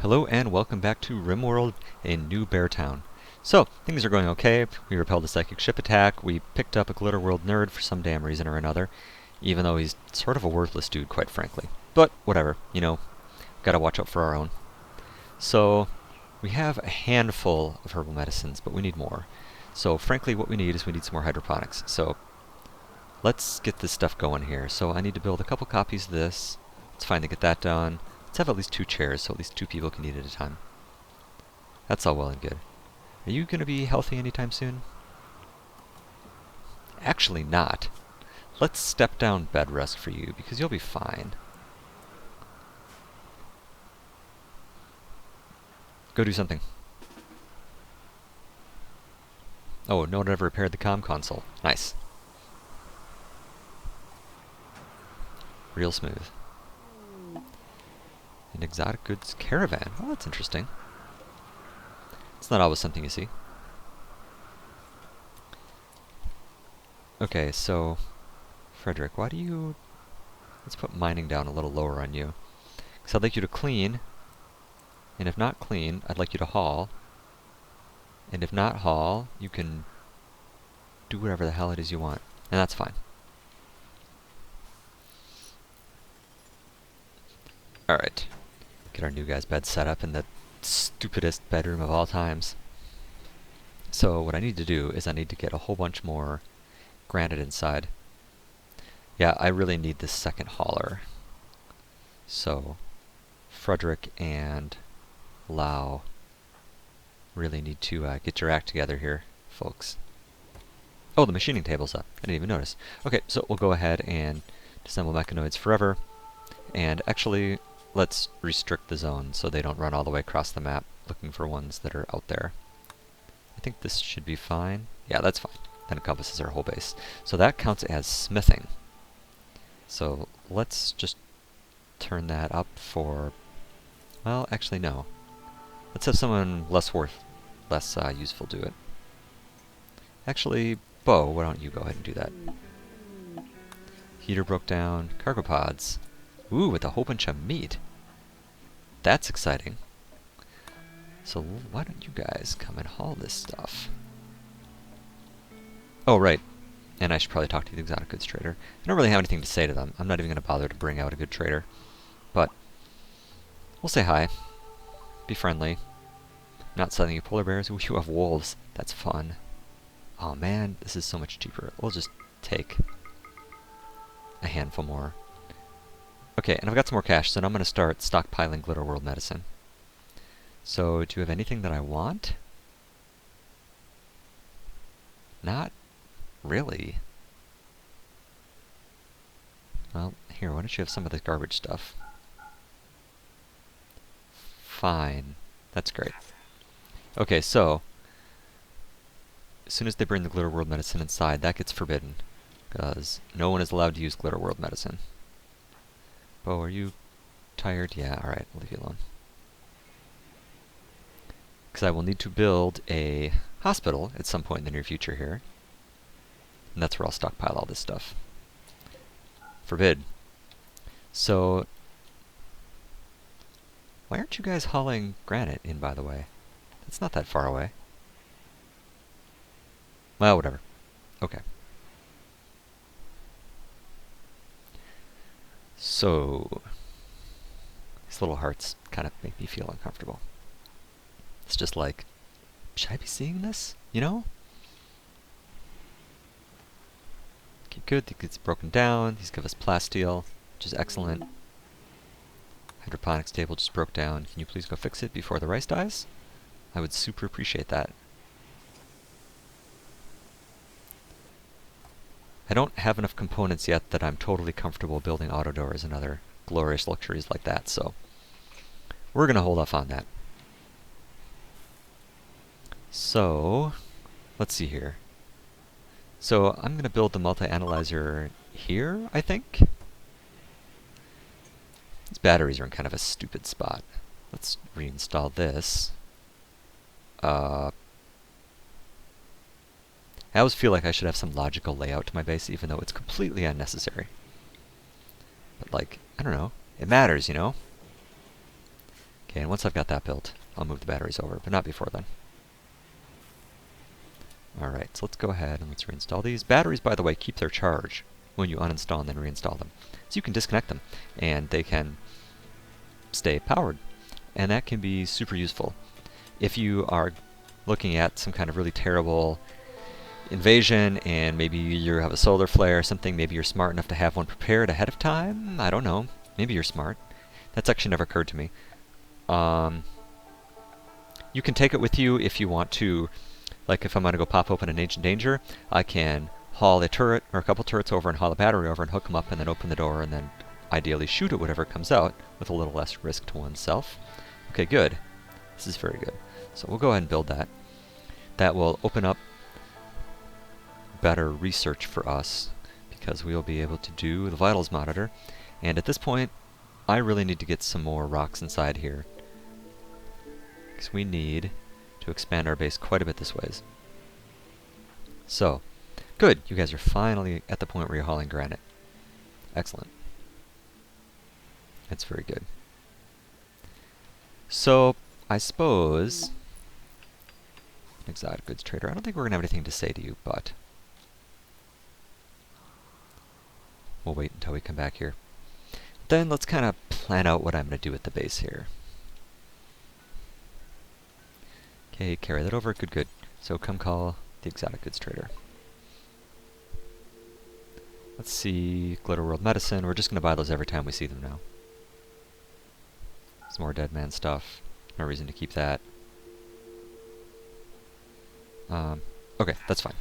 Hello and welcome back to Rimworld in New Beartown. So, things are going okay. We repelled a psychic ship attack, we picked up a Glitter World nerd for some damn reason or another, even though he's sort of a worthless dude, quite frankly. But, whatever, you know, gotta watch out for our own. So, we have a handful of herbal medicines, but we need more. So, frankly, what we need is we need some more hydroponics. So, let's get this stuff going here. So, I need to build a couple copies of this. Let's finally get that done. Let's have at least 2 chairs, so at least 2 people can eat at a time. That's all well and good. Are you going to be healthy anytime soon? Actually not. Let's step down bed rest for you, because you'll be fine. Go do something. Oh, no one ever repaired the comm console. Nice. Real smooth. An exotic goods caravan. Oh, that's interesting. It's not always something you see. Okay, so Frederick, why do you... Let's put mining down a little lower on you. Because I'd like you to clean, and if not clean, I'd like you to haul. And if not haul, you can do whatever the hell it is you want. And that's fine. Alright. Get our new guy's bed set up in the stupidest bedroom of all times. So what I need to do is I need to get a whole bunch more granite inside. Yeah, I really need this second hauler. So Frederick and Lau really need to get your act together here, folks. Oh, the machining table's up. I didn't even notice. Okay, so we'll go ahead and disassemble mechanoids forever. And actually, let's restrict the zone so they don't run all the way across the map looking for ones that are out there. I think this should be fine. Yeah, that's fine. That encompasses our whole base. So that counts as smithing. So let's just turn that up for... Well, actually no. Let's have someone less useful do it. Actually, Bo, why don't you go ahead and do that? Heater broke down. Cargo pods. Ooh, with a whole bunch of meat. That's exciting. So why don't you guys come and haul this stuff? Oh, right. And I should probably talk to the exotic goods trader. I don't really have anything to say to them. I'm not even going to bother to bring out a good trader. But we'll say hi. Be friendly. Not selling you polar bears. Ooh, you have wolves. That's fun. Oh man, this is so much cheaper. We'll just take a handful more. Okay, and I've got some more cash, so now I'm going to start stockpiling Glitter World medicine. So, do you have anything that I want? Not really. Well, here, why don't you have some of this garbage stuff? Fine. That's great. Okay, so, as soon as they bring the Glitter World medicine inside, that gets forbidden. Because no one is allowed to use Glitter World medicine. Bo, are you tired? Yeah, alright, I'll leave you alone. Because I will need to build a hospital at some point in the near future here. And that's where I'll stockpile all this stuff. Forbid. So, why aren't you guys hauling granite in, by the way? It's not that far away. Well, whatever. Okay. So, these little hearts kind of make me feel uncomfortable. It's just like, should I be seeing this? You know? Okay, good. It gets broken down. These give us plasteel, which is excellent. Hydroponics table just broke down. Can you please go fix it before the rice dies? I would super appreciate that. I don't have enough components yet that I'm totally comfortable building auto doors and other glorious luxuries like that, so we're going to hold off on that. So, let's see here. So, I'm going to build the multi-analyzer here, I think. These batteries are in kind of a stupid spot. Let's reinstall this. I always feel like I should have some logical layout to my base, even though it's completely unnecessary. But like, I don't know. It matters, you know? Okay, and once I've got that built, I'll move the batteries over, but not before then. Alright, so let's go ahead and let's reinstall these. Batteries, by the way, keep their charge when you uninstall and then reinstall them. So you can disconnect them, and they can stay powered. And that can be super useful. If you are looking at some kind of really terrible invasion, and maybe you have a solar flare or something, maybe you're smart enough to have one prepared ahead of time, I don't know. Maybe you're smart. That's actually never occurred to me. You can take it with you if you want to. Like if I'm going to go pop open an Ancient Danger, I can haul a turret or a couple turrets over and haul a battery over and hook them up and then open the door and then ideally shoot at whatever comes out with a little less risk to oneself. Okay, good. This is very good. So we'll go ahead and build that. That will open up better research for us because we will be able to do the vitals monitor. And at this point, I really need to get some more rocks inside here because we need to expand our base quite a bit this ways. So, good. You guys are finally at the point where you're hauling granite. Excellent. That's very good. So, I suppose, exotic goods trader, I don't think we're going to have anything to say to you, but we'll wait until we come back here. Then let's kind of plan out what I'm going to do with the base here. Okay, carry that over. Good, good. So come call the exotic goods trader. Let's see, Glitter World Medicine. We're just going to buy those every time we see them now. Some more dead man stuff. No reason to keep that. Okay, that's fine.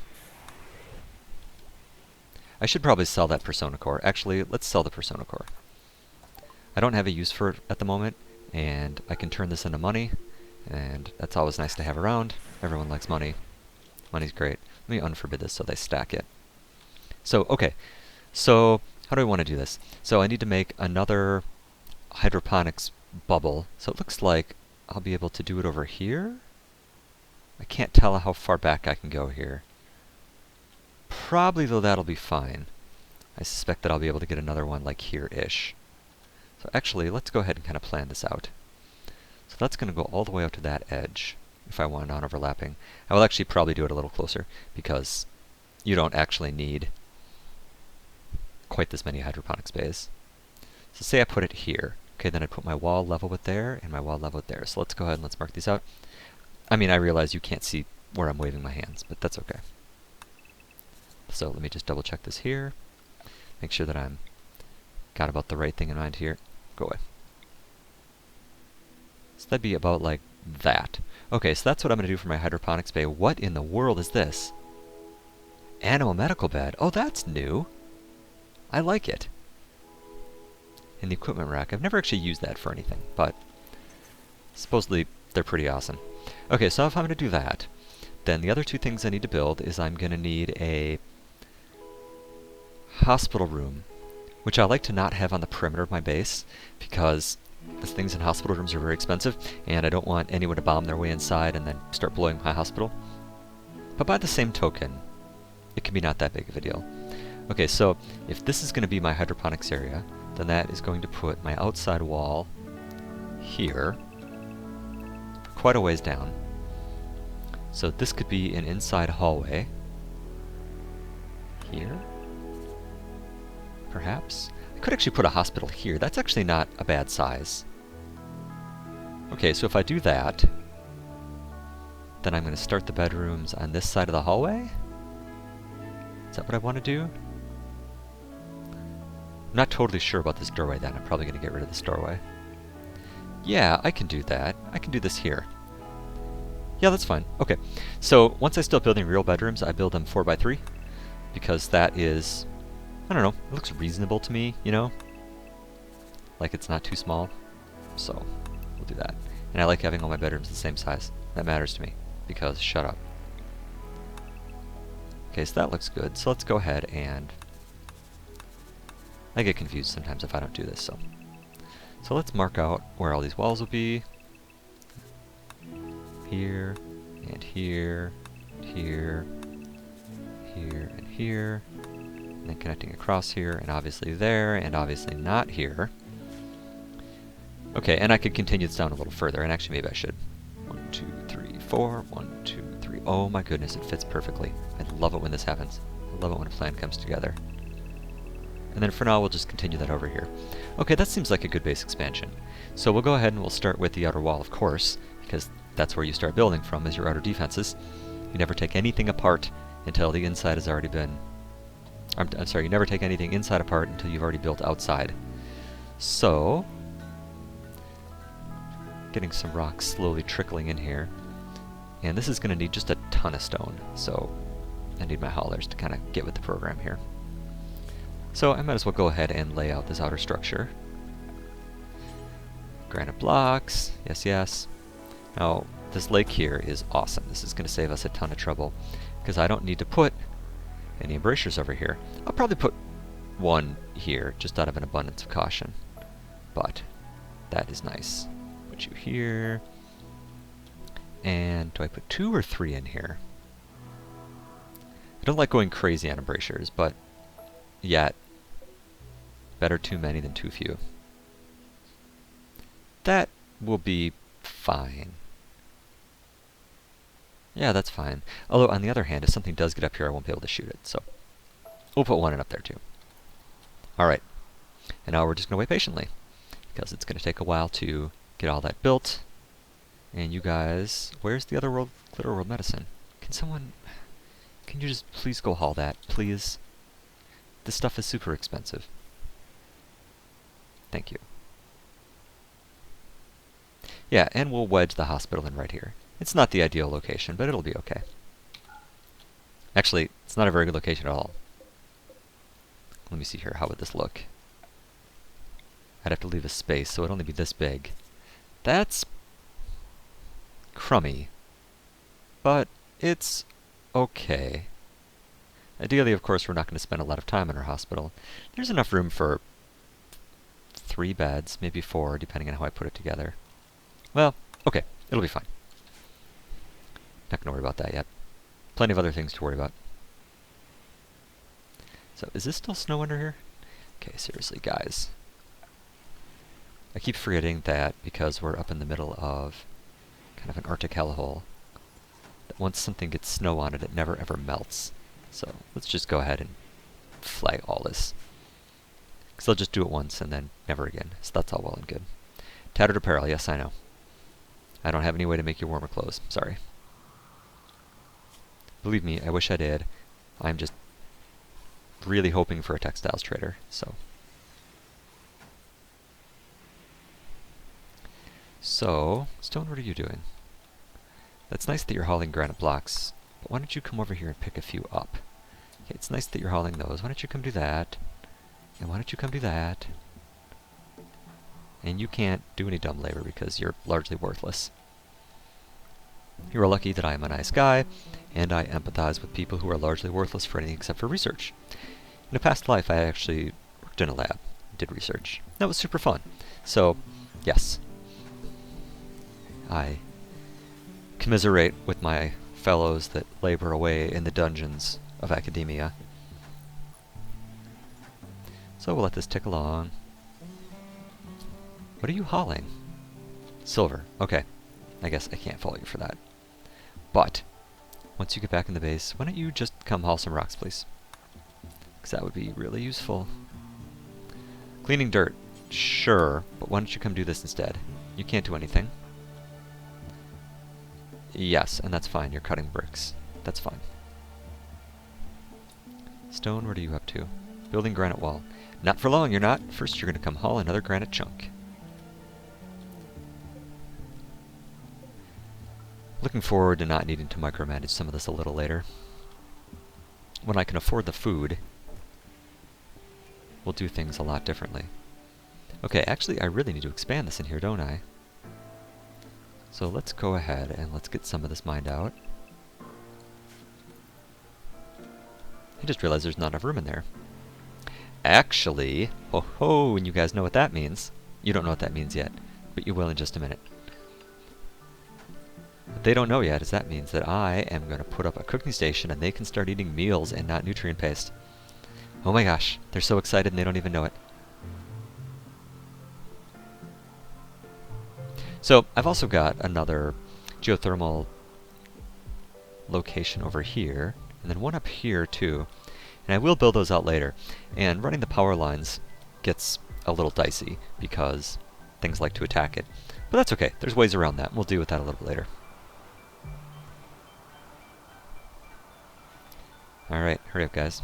I should probably sell that Persona Core. Actually, let's sell the Persona Core. I don't have a use for it at the moment, and I can turn this into money, and that's always nice to have around. Everyone likes money. Money's great. Let me unforbid this so they stack it. So, okay. So, how do I want to do this? So I need to make another hydroponics bubble. So it looks like I'll be able to do it over here. I can't tell how far back I can go here. Probably, though, that'll be fine. I suspect that I'll be able to get another one like here-ish. So actually, let's go ahead and kind of plan this out. So that's going to go all the way out to that edge, if I want non-overlapping. I will actually probably do it a little closer, because you don't actually need quite this many hydroponics bays. So say I put it here. Okay, then I'd put my wall level with there, and my wall level with there. So let's go ahead and let's mark these out. I mean, I realize you can't see where I'm waving my hands, but that's okay. So let me just double check this here. Make sure that I'm got about the right thing in mind here. Go away. So that'd be about like that. Okay, so that's what I'm going to do for my hydroponics bay. What in the world is this? Animal medical bed. Oh, that's new. I like it. In the equipment rack. I've never actually used that for anything, but supposedly they're pretty awesome. Okay, so if I'm going to do that, then the other two things I need to build is I'm going to need a hospital room, which I like to not have on the perimeter of my base, because the things in hospital rooms are very expensive, and I don't want anyone to bomb their way inside and then start blowing my hospital. But by the same token, it can be not that big of a deal. Okay, so if this is going to be my hydroponics area, then that is going to put my outside wall here, quite a ways down. So this could be an inside hallway here, perhaps. I could actually put a hospital here. That's actually not a bad size. Okay, so if I do that, then I'm going to start the bedrooms on this side of the hallway. Is that what I want to do? I'm not totally sure about this doorway then. I'm probably going to get rid of this doorway. Yeah, I can do that. I can do this here. Yeah, that's fine. Okay, so once I start building real bedrooms, I build them 4x3, because that is, I don't know, it looks reasonable to me, you know? Like it's not too small, so we'll do that. And I like having all my bedrooms the same size. That matters to me, because shut up. Okay, so that looks good, so let's go ahead and... I get confused sometimes if I don't do this, so... So let's mark out where all these walls will be. Here, and here, here, here, and here. And then connecting across here, and obviously there, and obviously not here. Okay, and I could continue this down a little further, and actually maybe I should. 1, 2, 3, 4. 1, 2, 3. Oh my goodness, it fits perfectly. I love it when this happens. I love it when a plan comes together. And then for now, we'll just continue that over here. Okay, that seems like a good base expansion. So we'll go ahead and we'll start with the outer wall, of course, because that's where you start building from, is your outer defenses. You never take anything apart until the inside has already been... I'm sorry, you never take anything inside apart until you've already built outside. So... getting some rocks slowly trickling in here. And this is going to need just a ton of stone, so I need my haulers to kind of get with the program here. So I might as well go ahead and lay out this outer structure. Granite blocks, yes, yes. Now, this lake here is awesome. This is going to save us a ton of trouble, because I don't need to put any embrasures over here. I'll probably put one here, just out of an abundance of caution. But that is nice. Put you here. And do I put 2 or 3 in here? I don't like going crazy on embrasures, but yet, better too many than too few. That will be fine. Yeah, that's fine. Although, on the other hand, if something does get up here, I won't be able to shoot it, so we'll put 1 in up there, too. Alright, and now we're just going to wait patiently, because it's going to take a while to get all that built. And you guys, where's the other world, Glitter World Medicine? Can you just please go haul that, please? This stuff is super expensive. Thank you. Yeah, and we'll wedge the hospital in right here. It's not the ideal location, but it'll be okay. Actually, it's not a very good location at all. Let me see here, how would this look? I'd have to leave a space, so it'd only be this big. That's crummy, but it's okay. Ideally, of course, we're not going to spend a lot of time in our hospital. There's enough room for 3 beds, maybe 4, depending on how I put it together. Well, okay, it'll be fine. Not going to worry about that yet. Plenty of other things to worry about. So, is this still snow under here? Okay, seriously, guys. I keep forgetting that because we're up in the middle of kind of an Arctic hellhole, that once something gets snow on it, it never ever melts. So, let's just go ahead and flag all this. Because I'll just do it once and then never again. So that's all well and good. Tattered apparel, yes, I know. I don't have any way to make you warmer clothes. Sorry. Believe me, I wish I did. I'm just really hoping for a textiles trader, so. So, Stone, what are you doing? That's nice that you're hauling granite blocks, but why don't you come over here and pick a few up? Okay, it's nice that you're hauling those. Why don't you come do that? And why don't you come do that? And you can't do any dumb labor because you're largely worthless. You are lucky that I am a nice guy, and I empathize with people who are largely worthless for anything except for research. In a past life, I actually worked in a lab, did research. That was super fun. So, yes. I commiserate with my fellows that labor away in the dungeons of academia. So we'll let this tick along. What are you hauling? Silver. Okay. I guess I can't fault you for that. But, once you get back in the base, why don't you just come haul some rocks, please? Because that would be really useful. Cleaning dirt. Sure, but why don't you come do this instead? You can't do anything. Yes, and that's fine. You're cutting bricks. That's fine. Stone, what are you up to? Building granite wall. Not for long, you're not. First, you're going to come haul another granite chunk. Looking forward to not needing to micromanage some of this a little later. When I can afford the food, we'll do things a lot differently. Okay, actually, I really need to expand this in here, don't I? So let's go ahead and let's get some of this mined out. I just realized there's not enough room in there. Actually, ho-ho, and you guys know what that means. You don't know what that means yet, but you will in just a minute. What they don't know yet is that means that I am going to put up a cooking station and they can start eating meals and not nutrient paste. Oh my gosh, they're so excited and they don't even know it. So I've also got another geothermal location over here, and then one up here too. And I will build those out later. And running the power lines gets a little dicey because things like to attack it. But that's okay. There's ways around that. We'll deal with that a little bit later. Alright, hurry up, guys.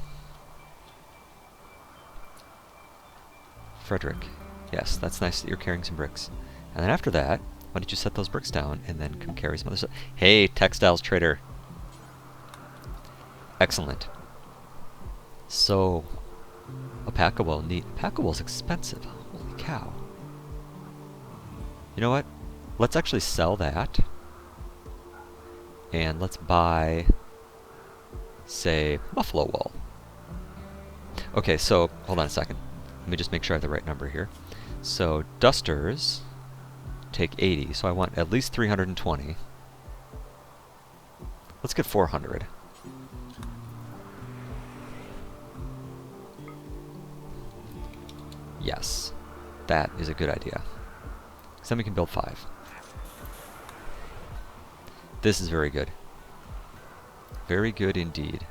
Frederick. Yes, that's nice that you're carrying some bricks. And then after that, why don't you set those bricks down and then come carry some other stuff. Hey, textiles trader. Excellent. So, a pack-a-wool, neat. Pack-a-wool's expensive. Holy cow. You know what? Let's actually sell that. And let's buy, say, buffalo wool. Okay, so, hold on a second. Let me just make sure I have the right number here. So, dusters take 80, so I want at least 320. Let's get 400. Yes, that is a good idea. Because then we can build 5. This is very good. Very good indeed.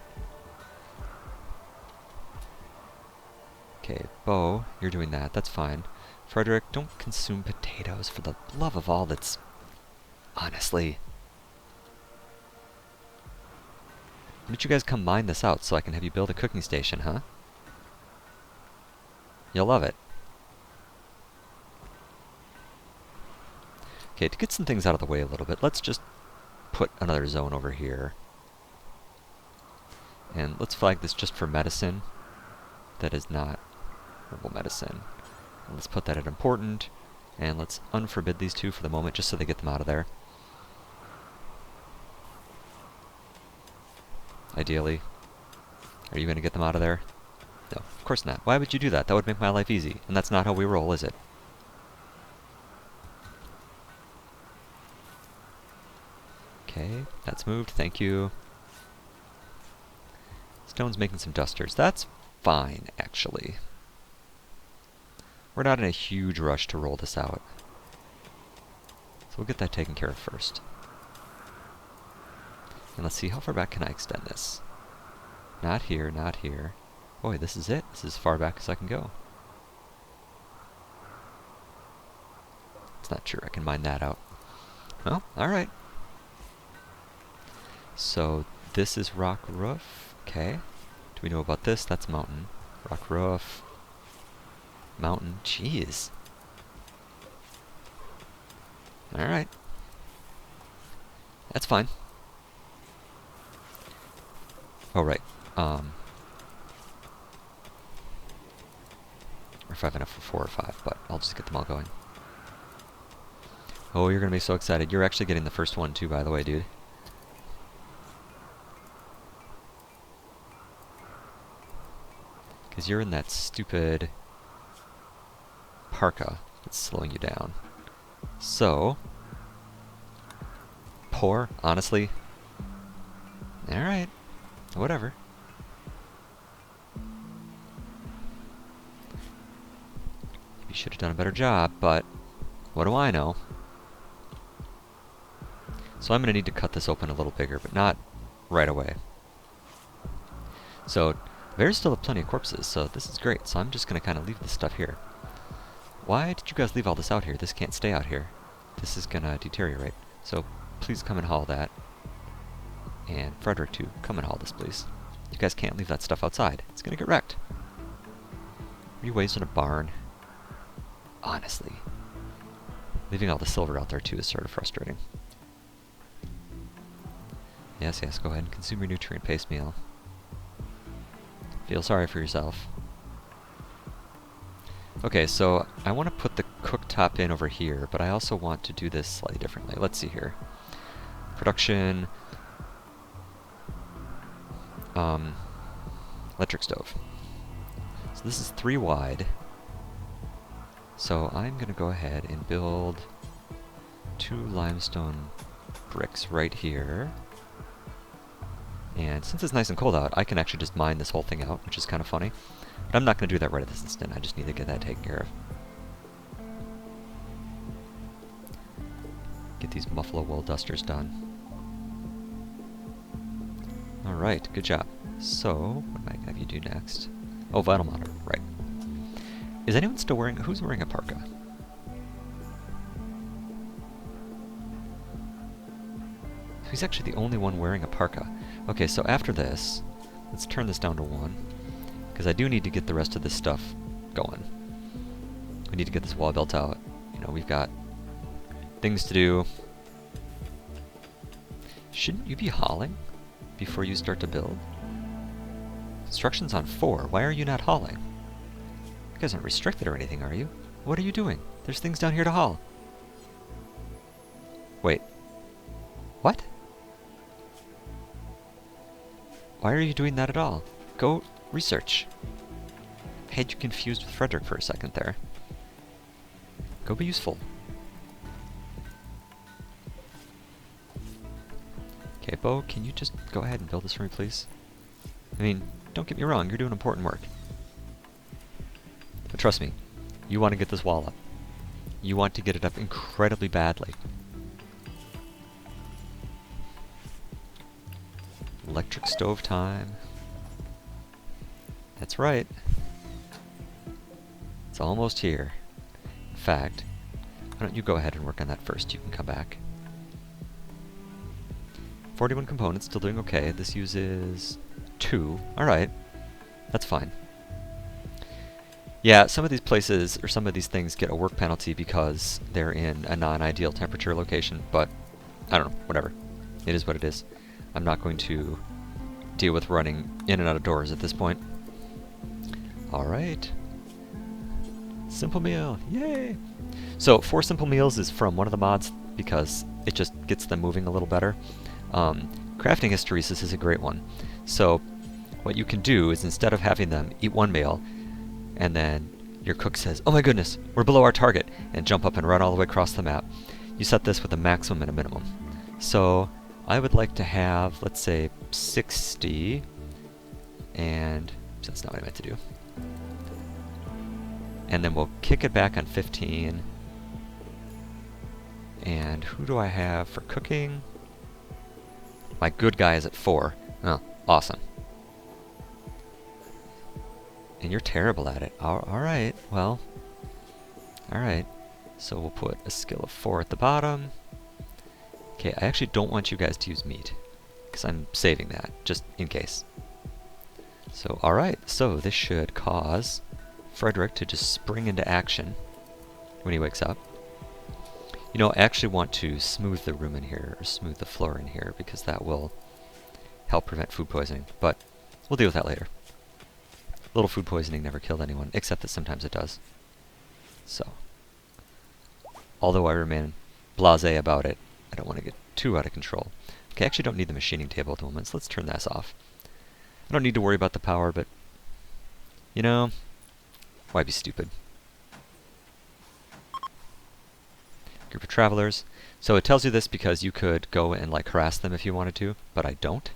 Okay, Bo, you're doing that. That's fine. Frederick, don't consume potatoes for the love of all that's... Honestly. Why don't you guys come mine this out so I can have you build a cooking station, huh? You'll love it. Okay, to get some things out of the way a little bit, let's just put another zone over here. And let's flag this just for medicine. That is not herbal medicine. And let's put that at important. And let's unforbid these two for the moment, just so they get them out of there. Ideally. Are you going to get them out of there? No, of course not. Why would you do that? That would make my life easy. And that's not how we roll, is it? Okay, that's moved. Thank you. Stone's making some dusters. That's fine, actually. We're not in a huge rush to roll this out. So we'll get that taken care of first. And let's see, how far back can I extend this? Not here, not here. Boy, this is it. This is as far back as I can go. It's not sure I can mine that out. Oh, alright. So, this is rock roof. Okay. Do we know about this? That's mountain. Rock roof. Mountain. Jeez. Alright. That's fine. Oh, right. Or 5 enough for 4 or 5, but I'll just get them all going. Oh, you're gonna be so excited. You're actually getting the first one too, by the way, dude. Because you're in that stupid parka that's slowing you down. So, poor, honestly. Alright, whatever. You should have done a better job, but what do I know? So I'm going to need to cut this open a little bigger, but not right away. So, bears still have plenty of corpses, so this is great. So I'm just going to kind of leave this stuff here. Why did you guys leave all this out here? This can't stay out here. This is going to deteriorate. So please come and haul that. And Frederick too, come and haul this, please. You guys can't leave that stuff outside. It's going to get wrecked. Are you waste in a barn? Honestly. Leaving all the silver out there too is sort of frustrating. Yes, yes, go ahead and consume your nutrient paste meal. Feel sorry for yourself. Okay, so I want to put the cooktop in over here, but I also want to do this slightly differently. Let's see here. Production. Electric stove. So this is 3 wide. So I'm going to go ahead and build 2 limestone bricks right here. And since it's nice and cold out, I can actually just mine this whole thing out, which is kind of funny. But I'm not going to do that right at this instant. I just need to get that taken care of. Get these buffalo wool dusters done. Alright, good job. So, what am I going to have you do next? Oh, vital monitor, right. Is anyone still wearing... Who's wearing a parka? He's actually the only one wearing a parka. Okay, so after this, let's turn this down to 1. Because I do need to get the rest of this stuff going. We need to get this wall built out. You know, we've got things to do. Shouldn't you be hauling before you start to build? Construction's on 4. Why are you not hauling? You guys aren't restricted or anything, are you? What are you doing? There's things down here to haul. Wait. What? Why are you doing that at all? Go research. I had you confused with Frederick for a second there. Go be useful. Okay, Bo, can you just go ahead and build this for me, please? I mean, don't get me wrong, you're doing important work. But trust me, you want to get this wall up. You want to get it up incredibly badly. Electric stove time. That's right. It's almost here. In fact, why don't you go ahead and work on that first? You can come back. 41 components, still doing okay. This uses 2. Alright. That's fine. Yeah, some of these places, or some of these things get a work penalty because they're in a non-ideal temperature location, but I don't know, whatever. It is what it is. I'm not going to deal with running in and out of doors at this point. Alright. Simple meal, yay! So, 4 simple meals is from one of the mods because it just gets them moving a little better. Crafting hysteresis is a great one. So, what you can do is instead of having them eat 1 meal, and then your cook says, oh my goodness, we're below our target, and jump up and run all the way across the map, you set this with a maximum and a minimum. So, I would like to have, let's say, 60, and that's not what I meant to do. And then we'll kick it back on 15. And who do I have for cooking? My good guy is at 4. Oh, awesome. And you're terrible at it. Alright, well. Alright. So we'll put a skill of 4 at the bottom. Okay, I actually don't want you guys to use meat, because I'm saving that, just in case. So, alright, so this should cause Frederick to just spring into action when he wakes up. You know, I actually want to smooth the room in here, or smooth the floor in here, because that will help prevent food poisoning, but we'll deal with that later. Little food poisoning never killed anyone, except that sometimes it does. So, although I remain blasé about it, I don't want to get too out of control. Okay, I actually don't need the machining table at the moment, so let's turn this off. I don't need to worry about the power, but, you know, why be stupid? Group of travelers. So it tells you this because you could go and like harass them if you wanted to, but I don't.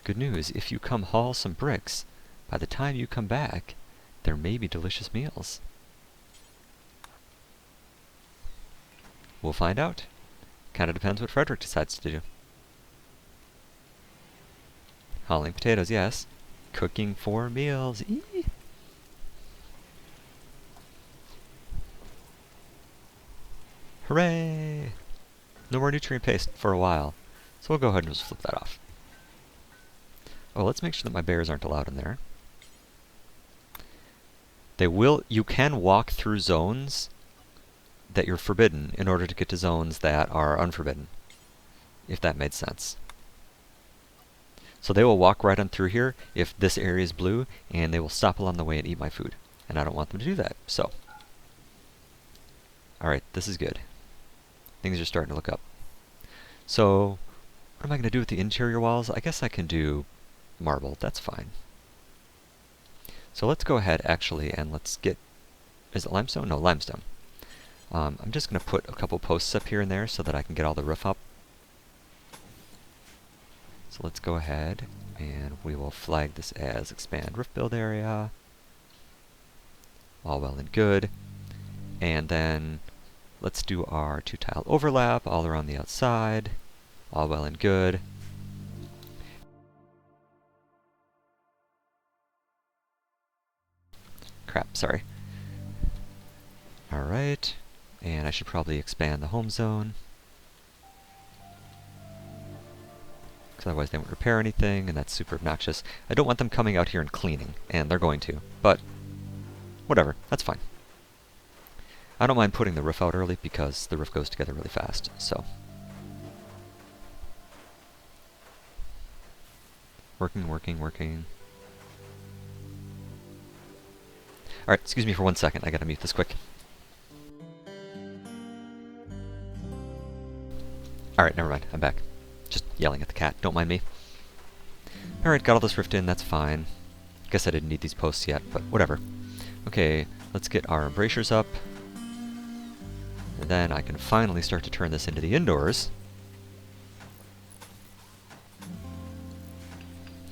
Good news, if you come haul some bricks, by the time you come back, there may be delicious meals. We'll find out. Kind of depends what Frederick decides to do. Hauling potatoes, yes. Cooking 4 meals. Eee. Hooray! No more nutrient paste for a while. So we'll go ahead and just flip that off. Oh, let's make sure that my bears aren't allowed in there. You can walk through zones that you're forbidden in order to get to zones that are unforbidden, if that made sense. So they will walk right on through here if this area is blue, and they will stop along the way and eat my food. And I don't want them to do that, so. Alright, this is good. Things are starting to look up. So, what am I going to do with the interior walls? I guess I can do marble, that's fine. So let's go ahead actually and let's get, is it limestone? No, limestone. I'm just going to put a couple posts up here and there so that I can get all the roof up. So let's go ahead and we will flag this as expand roof build area. All well and good. And then let's do our 2-tile overlap all around the outside. All well and good. Crap, sorry. Alright, and I should probably expand the home zone. Because otherwise they won't repair anything, and that's super obnoxious. I don't want them coming out here and cleaning, and they're going to, but whatever, that's fine. I don't mind putting the roof out early because the roof goes together really fast, so. Working, working, working. Alright, excuse me for 1 second, I gotta mute this quick. Alright, never mind, I'm back. Just yelling at the cat, don't mind me. Alright, got all this rift in, that's fine. Guess I didn't need these posts yet, but whatever. Okay, let's get our embrasures up. And then I can finally start to turn this into the indoors.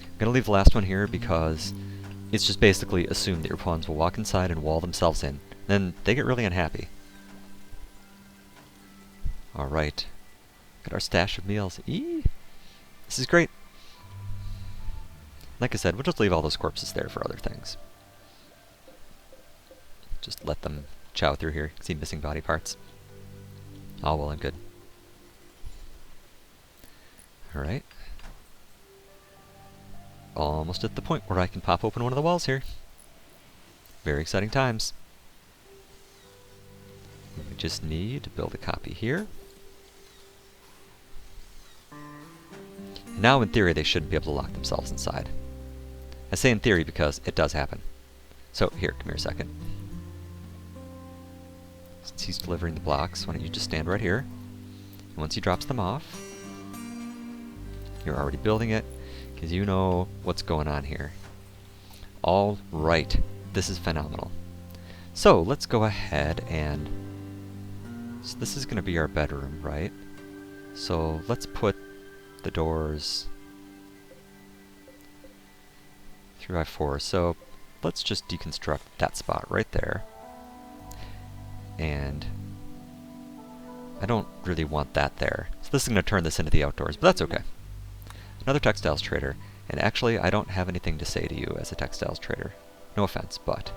I'm gonna leave the last one here because it's just basically assume that your pawns will walk inside and wall themselves in. Then they get really unhappy. Alright. Got our stash of meals. Eee! This is great. Like I said, we'll just leave all those corpses there for other things. Just let them chow through here. See missing body parts. All well and good. Alright. Almost at the point where I can pop open one of the walls here. Very exciting times. We just need to build a copy here. Now in theory they shouldn't be able to lock themselves inside. I say in theory because it does happen. So here, come here a second. Since he's delivering the blocks, why don't you just stand right here. And once he drops them off, you're already building it, because you know what's going on here. All right, this is phenomenal. So let's go ahead and... So this is going to be our bedroom, right? So let's put the doors 3x4. So let's just deconstruct that spot right there. And I don't really want that there. So this is going to turn this into the outdoors, but that's okay. Another textiles trader. And actually, I don't have anything to say to you as a textiles trader. No offense, but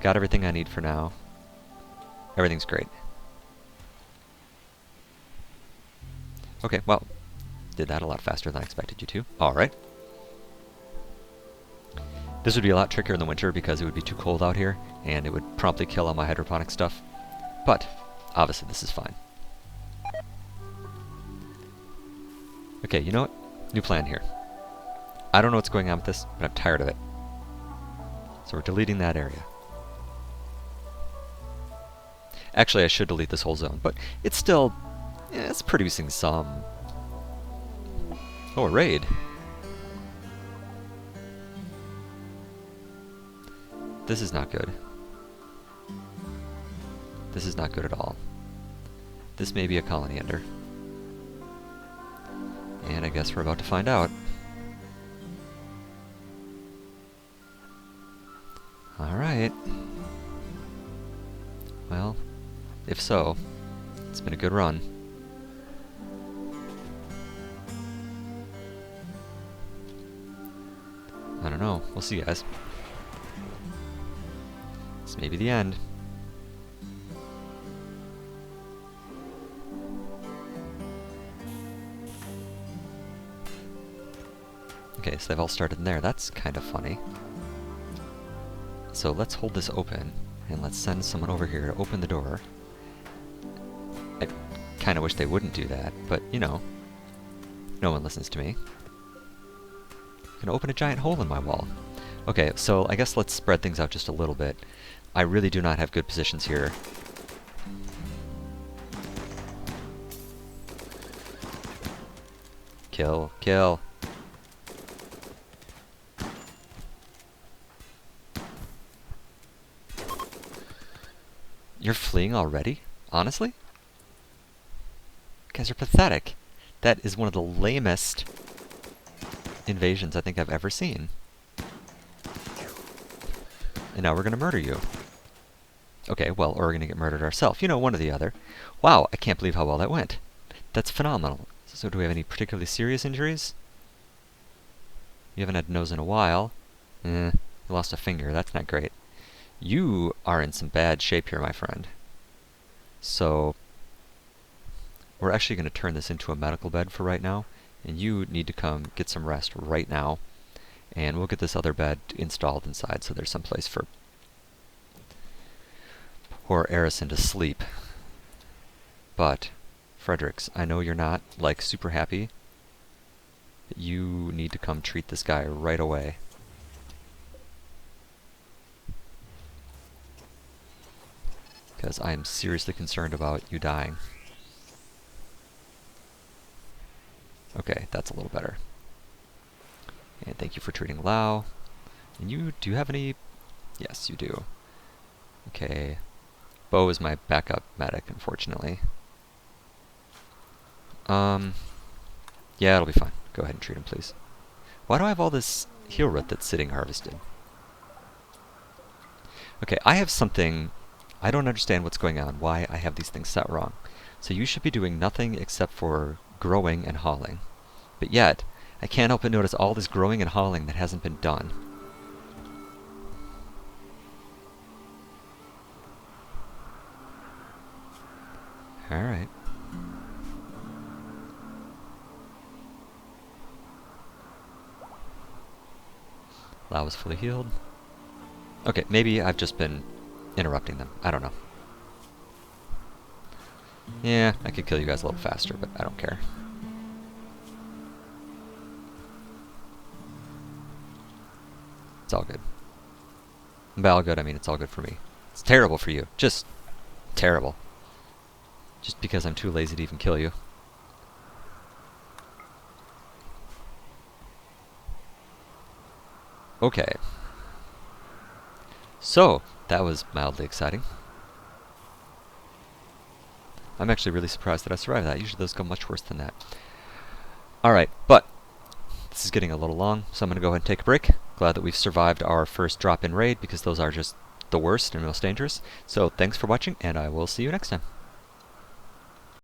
got everything I need for now. Everything's great. Okay, well, did that a lot faster than I expected you to. Alright. This would be a lot trickier in the winter because it would be too cold out here, and it would promptly kill all my hydroponic stuff. But, obviously this is fine. Okay, you know what? New plan here. I don't know what's going on with this, but I'm tired of it. So we're deleting that area. Actually, I should delete this whole zone, but it's still... yeah, it's producing some... Oh, a raid. This is not good. This is not good at all. This may be a colony ender. And I guess we're about to find out. Alright. Well, if so, it's been a good run. I don't know. We'll see, guys. This may be the end. Okay, so they've all started in there. That's kind of funny. So let's hold this open, and let's send someone over here to open the door. I kind of wish they wouldn't do that, but, you know, no one listens to me. I'm gonna open a giant hole in my wall. Okay, so I guess let's spread things out just a little bit. I really do not have good positions here. Kill, kill. You're fleeing already? Honestly? You guys are pathetic. That is one of the lamest invasions I think I've ever seen. And now we're gonna murder you. Okay, well, or we're gonna get murdered ourselves. You know, one or the other. Wow, I can't believe how well that went. That's phenomenal. So do we have any particularly serious injuries? You haven't had nose in a while. You lost a finger. That's not great. You are in some bad shape here, my friend. So we're actually going to turn this into a medical bed for right now. And you need to come get some rest right now. And we'll get this other bed installed inside so there's some place for poor Arison to sleep. But, Fredericks, I know you're not, like, super happy. You need to come treat this guy right away. Because I am seriously concerned about you dying. Okay, that's a little better. And thank you for treating Lao. And you, do you have any? Yes, you do. Okay. Bo is my backup medic, unfortunately. Yeah, it'll be fine. Go ahead and treat him, please. Why do I have all this heal root that's sitting harvested? Okay, I have something... I don't understand what's going on, why I have these things set wrong. So you should be doing nothing except for growing and hauling. But yet, I can't help but notice all this growing and hauling that hasn't been done. Alright. Lao is fully healed. Okay, maybe I've just been interrupting them. I don't know. Yeah, I could kill you guys a little faster, but I don't care. It's all good. And by all good, I mean it's all good for me. It's terrible for you. Just terrible. Just because I'm too lazy to even kill you. Okay. So, that was mildly exciting. I'm actually really surprised that I survived that. Usually those go much worse than that. Alright, but this is getting a little long, so I'm going to go ahead and take a break. Glad that we've survived our first drop-in raid, because those are just the worst and most dangerous. So thanks for watching, and I will see you next time.